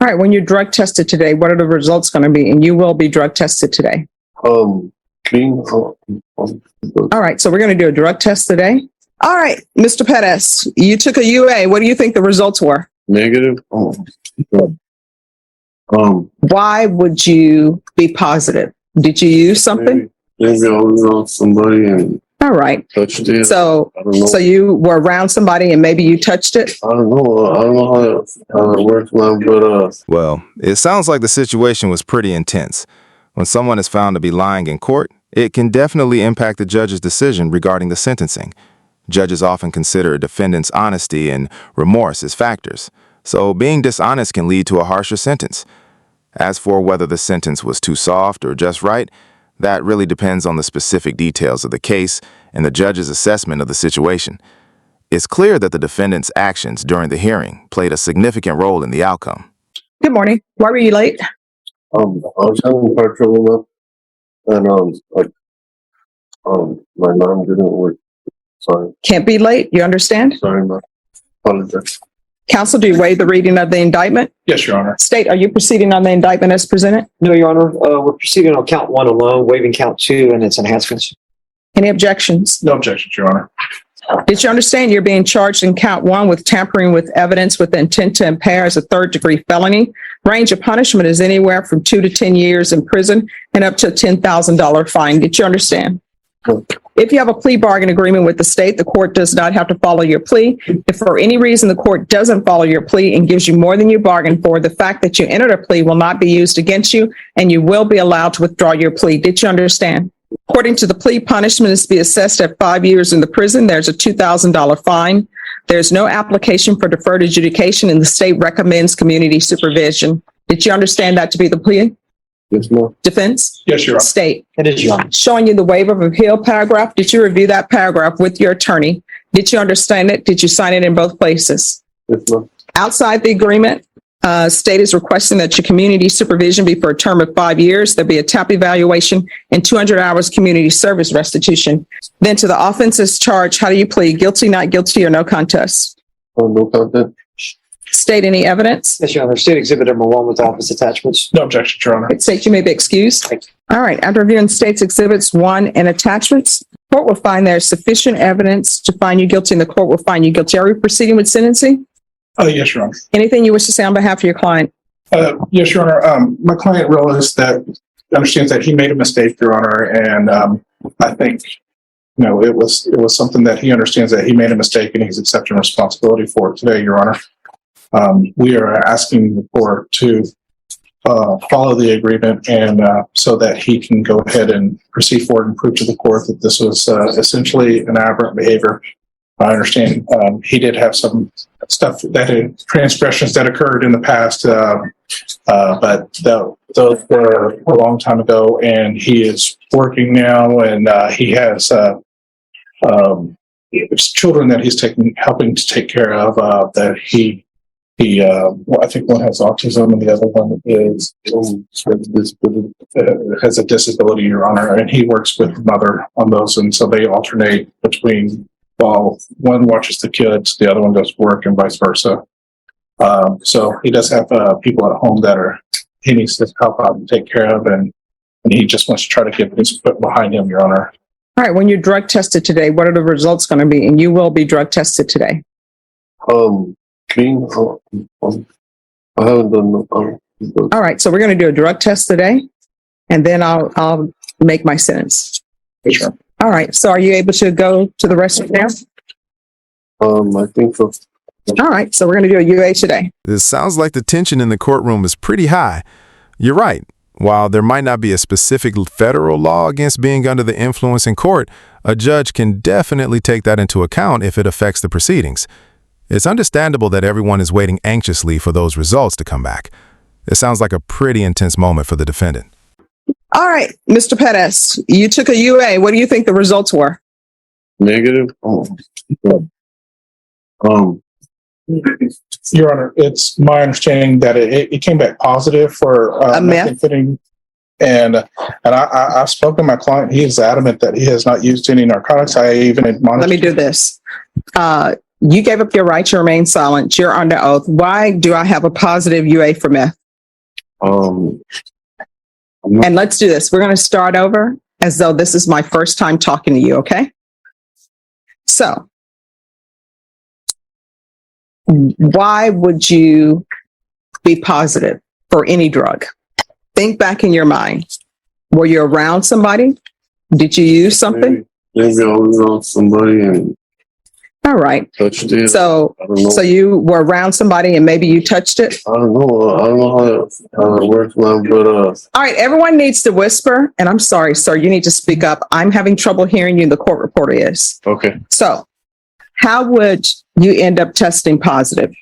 All right, when you're drug tested today, what are the results going to be? And you will be drug tested today. Clean. All right, so we're going to do a drug test today. All right, Mr. Pettis, you took a UA. What do you think the results were? Negative. Why would you be positive? Did you use something? Maybe I was around somebody and all right. touched it. So you were around somebody and maybe you touched it? I don't know how it works now, but Well, it sounds like the situation was pretty intense. When someone is found to be lying in court, it can definitely impact the judge's decision regarding the sentencing. Judges often consider a defendant's honesty and remorse as factors, so being dishonest can lead to a harsher sentence. As for whether the sentence was too soft or just right, that really depends on the specific details of the case and the judge's assessment of the situation. It's clear that the defendant's actions during the hearing played a significant role in the outcome. Good morning. Why were you late? I was having car trouble and my alarm didn't work. Sorry. Can't be late. You understand? Sorry, ma. Apologize. Counsel, do you waive the reading of the indictment? Yes, Your Honor. State, are you proceeding on the indictment as presented? No, Your Honor. We're proceeding on count 1 alone, waiving count 2 and its enhancements. Any objections? No objections, Your Honor. Did you understand you're being charged in count 1 with tampering with evidence with the intent to impair as a third-degree felony? Range of punishment is anywhere from 2 to 10 years in prison and up to a $10,000 fine. Did you understand? If you have a plea bargain agreement with the state, the court does not have to follow your plea. If for any reason the court doesn't follow your plea and gives you more than you bargained for, the fact that you entered a plea will not be used against you and you will be allowed to withdraw your plea. Did you understand? According to the plea, punishment is to be assessed at 5 years in the prison. There's a $2,000 fine. There's no application for deferred adjudication and the state recommends community supervision. Did you understand that to be the plea? Yes, ma'am. Defense? Yes, Your Honor. State. It is, Your Honor. Showing you the waiver of appeal paragraph. Did you review that paragraph with your attorney? Did you understand it? Did you sign it in both places? Yes, ma'am. Outside the agreement, state is requesting that your community supervision be for a term of 5 years. There'll be a TAP evaluation and 200 hours community service restitution. Then to the offenses charged, how do you plead? Guilty, not guilty, or no contest? No content. State any evidence? Yes, Your Honor. State exhibit number 1 with office attachments. No objections, Your Honor. State, you may be excused. All right. After reviewing state's exhibits 1 and attachments, court will find there is sufficient evidence to find you guilty and the court will find you guilty. Are we proceeding with sentencing? Yes, Your Honor. Anything you wish to say on behalf of your client? Yes, Your Honor. My client realized understands that he made a mistake, Your Honor, and I think it was something that he understands that he made a mistake and he's accepting responsibility for it today, Your Honor. We are asking the court to follow the agreement and so that he can go ahead and proceed forward and prove to the court that this was essentially an aberrant behavior. I understand he did have some stuff transgressions that occurred in the past, but those were a long time ago, and he is working now, and he has children that he's helping to take care of. That he I think one has autism and the other one has a disability, Your Honor, and he works with mother on those, and so they alternate between while one watches the kids, the other one does work, and vice versa. So he does have people at home that he needs to help out and take care of, and he just wants to try to get his foot behind him, Your Honor. All right. When you're drug tested today, what are the results going to be? And you will be drug tested today. Clean. I haven't done no. All right. So we're going to do a drug test today, and then I'll make my sentence. Sure. All right. So are you able to go to the restroom now? I think so. All right. So we're going to do a UA today. It sounds like the tension in the courtroom is pretty high. You're right. While there might not be a specific federal law against being under the influence in court, a judge can definitely take that into account if it affects the proceedings. It's understandable that everyone is waiting anxiously for those results to come back. It sounds like a pretty intense moment for the defendant. All right, Mr. Pettis, you took a UA. What do you think the results were? Negative. Your Honor, it's my understanding that it came back positive for methamphetamine, and I've spoken to my client. He is adamant that he has not used any narcotics. I even admonished. Let me do this. You gave up your right to remain silent. You're under oath. Why do I have a positive UA for meth? I'm And let's do this. We're going to start over as though this is my first time talking to you, okay? So, why would you be positive for any drug? Think back in your mind. Were you around somebody? Did you use something? Maybe I was on somebody and All right. touched it. So, I don't know. so you were around somebody and maybe you touched it? I don't know. I don't know how it works, man. But All right. Everyone needs to whisper. And I'm sorry, sir. You need to speak up. I'm having trouble hearing you. The court reporter is. okay. So, how would you end up testing positive?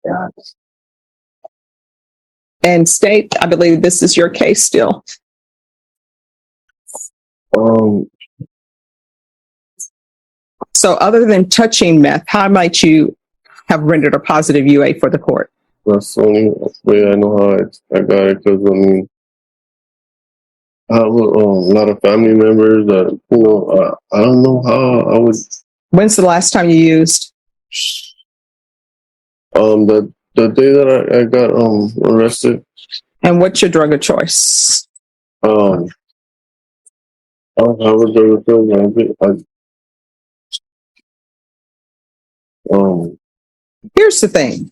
Yeah. And state, I believe this is your case still. So, other than touching meth, how might you have rendered a positive UA for the court? That's the only way I know how I got it, because I mean, I have a lot of family members that, you know, I don't know how I would. When's the last time you used? The day that I got arrested. And what's your drug of choice? I don't have a drug of choice. Here's the thing.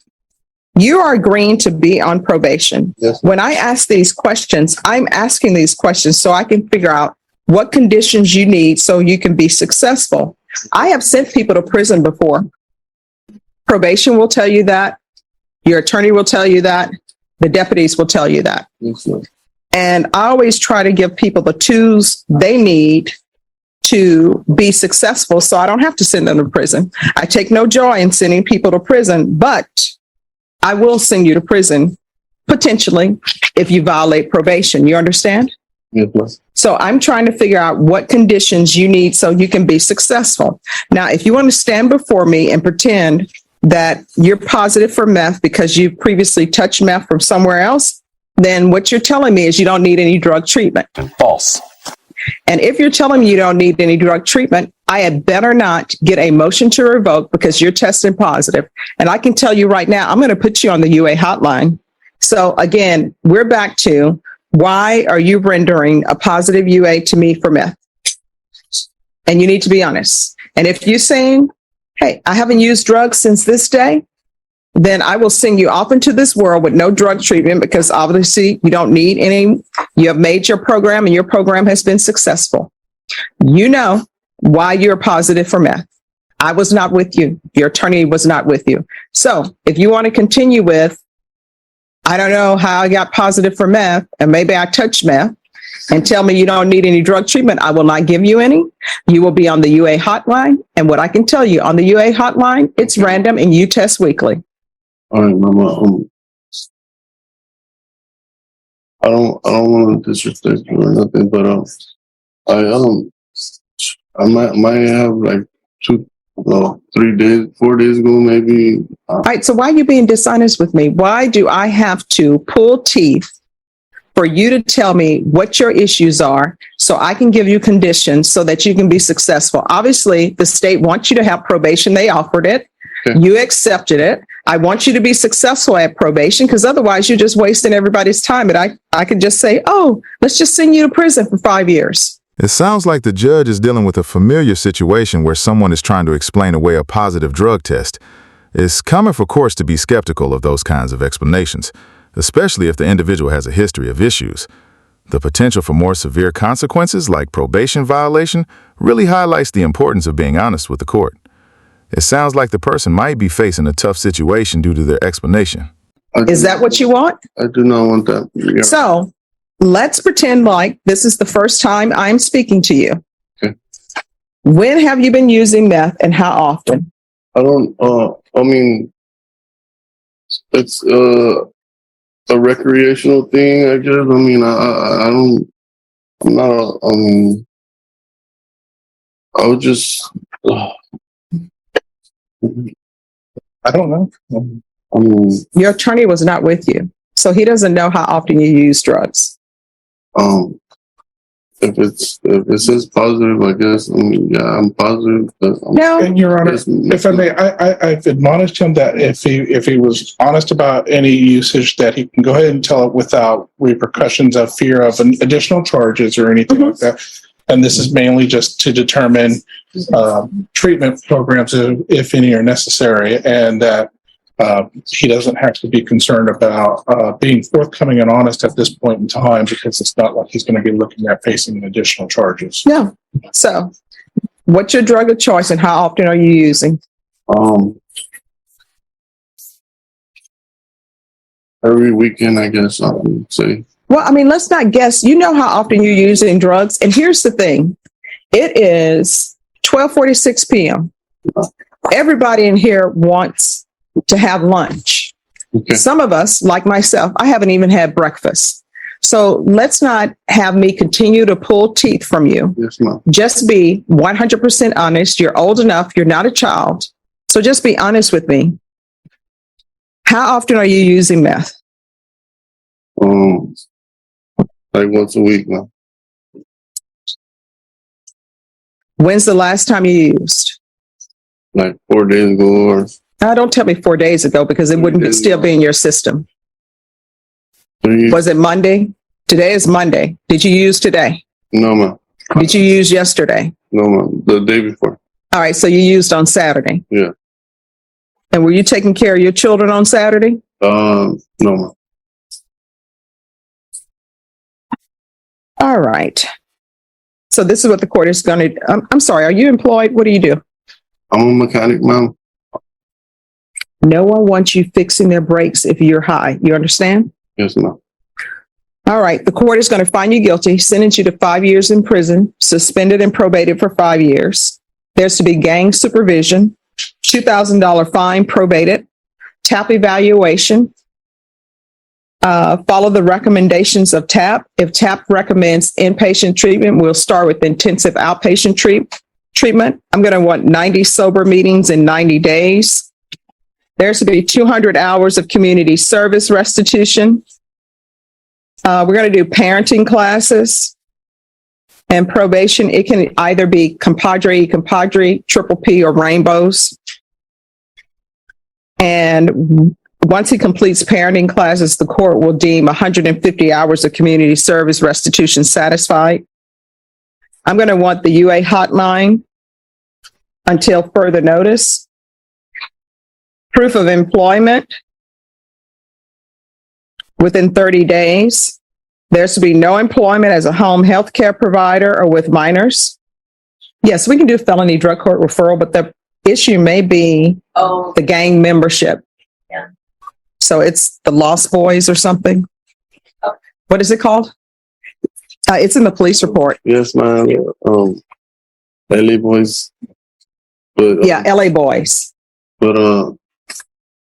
You are agreeing to be on probation. Yes. When I ask these questions, I'm asking these questions so I can figure out what conditions you need so you can be successful. I have sent people to prison before. Probation will tell you that. Your attorney will tell you that. The deputies will tell you that. Yes, sir. And I always try to give people the tools they need to be successful so I don't have to send them to prison. I take no joy in sending people to prison, but I will send you to prison potentially if you violate probation. You understand? Yes, ma'am. So I'm trying to figure out what conditions you need so you can be successful. Now, if you want to stand before me and pretend that you're positive for meth because you previously touched meth from somewhere else, then what you're telling me is you don't need any drug treatment. False. And if you're telling me you don't need any drug treatment, I had better not get a motion to revoke because you're testing positive. And I can tell you right now, I'm going to put you on the UA hotline. So again, we're back to why are you rendering a positive UA to me for meth? And you need to be honest. And if you're saying, hey, I haven't used drugs since this day, then I will send you off into this world with no drug treatment because obviously you don't need any. You have made your program and your program has been successful. You know why you're positive for meth. I was not with you. Your attorney was not with you. So if you want to continue with, I don't know how I got positive for meth and maybe I touched meth and tell me you don't need any drug treatment, I will not give you any. You will be on the UA hotline. And what I can tell you on the UA hotline, it's random and you test weekly. All right, Mama. I don't want to disrespect you or nothing, but I might have like 3 days, 4 days ago, maybe. All right. So why are you being dishonest with me? Why do I have to pull teeth for you to tell me what your issues are so I can give you conditions so that you can be successful? Obviously, the state wants you to have probation. They offered it. Okay. You accepted it. I want you to be successful at probation because otherwise you're just wasting everybody's time. And I could just say, oh, let's just send you to prison for 5 years. It sounds like the judge is dealing with a familiar situation where someone is trying to explain away a positive drug test. It's common for courts to be skeptical of those kinds of explanations, especially if the individual has a history of issues. The potential for more severe consequences like probation violation really highlights the importance of being honest with the court. It sounds like the person might be facing a tough situation due to their explanation. Is that what you want? I do not want that. Yeah. So let's pretend like this is the first time I'm speaking to you. Okay. When have you been using meth and how often? I don't, I mean, it's a recreational thing, I guess. I mean, I'm not I would just, I don't know. Your attorney was not with you, so he doesn't know how often you use drugs. it if it says positive, I guess. I mean, yeah, I'm positive. But No, And Your Honor, Yes, if I may, I've admonished him that if he was honest about any usage, that he can go ahead and tell it without repercussions of fear of additional charges or anything like that. And this is mainly just to determine treatment programs, if any are necessary, and that he doesn't have to be concerned about being forthcoming and honest at this point in time, because it's not like he's going to be looking at facing additional charges. no. So what's your drug of choice and how often are you using? Every weekend, I guess I would say. Well, I mean, let's not guess. You know how often you're using drugs. And here's the thing. It is 12:46 p.m. Everybody in here wants to have lunch. Okay. Some of us, like myself, I haven't even had breakfast. So let's not have me continue to pull teeth from you. Yes, ma'am. Just be 100% honest. You're old enough. You're not a child. So just be honest with me. How often are you using meth? Like once a week now. When's the last time you used? Like 4 days ago, or Don't tell me 4 days ago, because it wouldn't still be in your system. 3. Was it Monday? Today is Monday. Did you use today? No, ma'am. Did you use yesterday? No, ma'am. The day before. All right, so you used on Saturday. Yeah. And were you taking care of your children on Saturday? No, ma'am. All right. So this is what the court is going to. I'm sorry. Are you employed? What do you do? I'm a mechanic, ma'am. No one wants you fixing their brakes if you're high. You understand? Yes, ma'am. All right. The court is going to find you guilty, sentence you to 5 years in prison, suspended and probated for 5 years. There's to be gang supervision, $2,000 fine, probated, TAP evaluation. Follow the recommendations of TAP. If TAP recommends inpatient treatment, we'll start with intensive outpatient treatment. I'm going to want 90 sober meetings in 90 days. There's to be 200 hours of community service restitution. We're going to do parenting classes and probation. It can either be compadre, triple P, or rainbows. And once he completes parenting classes, the court will deem 150 hours of community service restitution satisfied. I'm going to want the UA hotline until further notice. Proof of employment within 30 days. There's to be no employment as a home health care provider or with minors. Yes, we can do felony drug court referral, but the issue may be the gang membership. Yeah. So it's the Lost Boys or something. Okay. What is it called? It's in the police report. Yes, ma'am. LA boys. But Yeah, LA Boys. But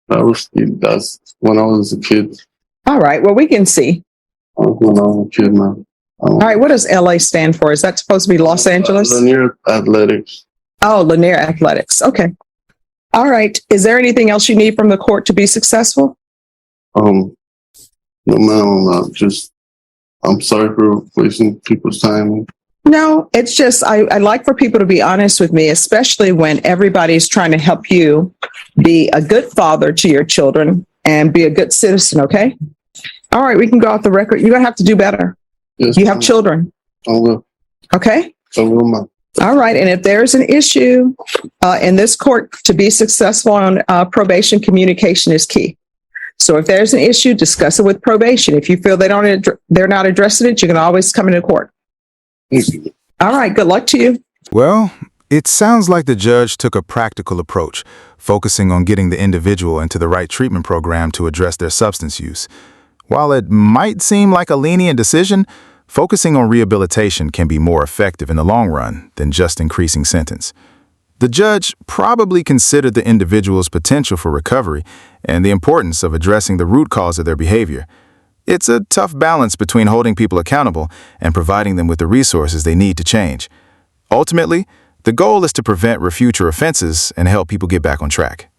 that's when I was a kid. All right. Well, we can see. When I was a kid, man. All right. What does LA stand for? Is that supposed to be Los Angeles? Lanier Athletics. Oh, Lanier Athletics. Okay. All right. Is there anything else you need from the court to be successful? No, ma'am. I'm sorry for wasting people's time. No, it's just I like for people to be honest with me, especially when everybody's trying to help you be a good father to your children and be a good citizen, okay? All right, we can go off the record. You're going to have to do better. Yes, You have ma'am. children, I will. okay? I will, ma'am. All right, and if there's an issue in this court, to be successful on probation, communication is key. So if there's an issue, discuss it with probation. If you feel they're not addressing it, you can always come into court. Thank you. All right, good luck to you. Well, it sounds like the judge took a practical approach, focusing on getting the individual into the right treatment program to address their substance use. While it might seem like a lenient decision, focusing on rehabilitation can be more effective in the long run than just increasing sentence. The judge probably considered the individual's potential for recovery and the importance of addressing the root cause of their behavior. It's a tough balance between holding people accountable and providing them with the resources they need to change. Ultimately, the goal is to prevent future offenses and help people get back on track.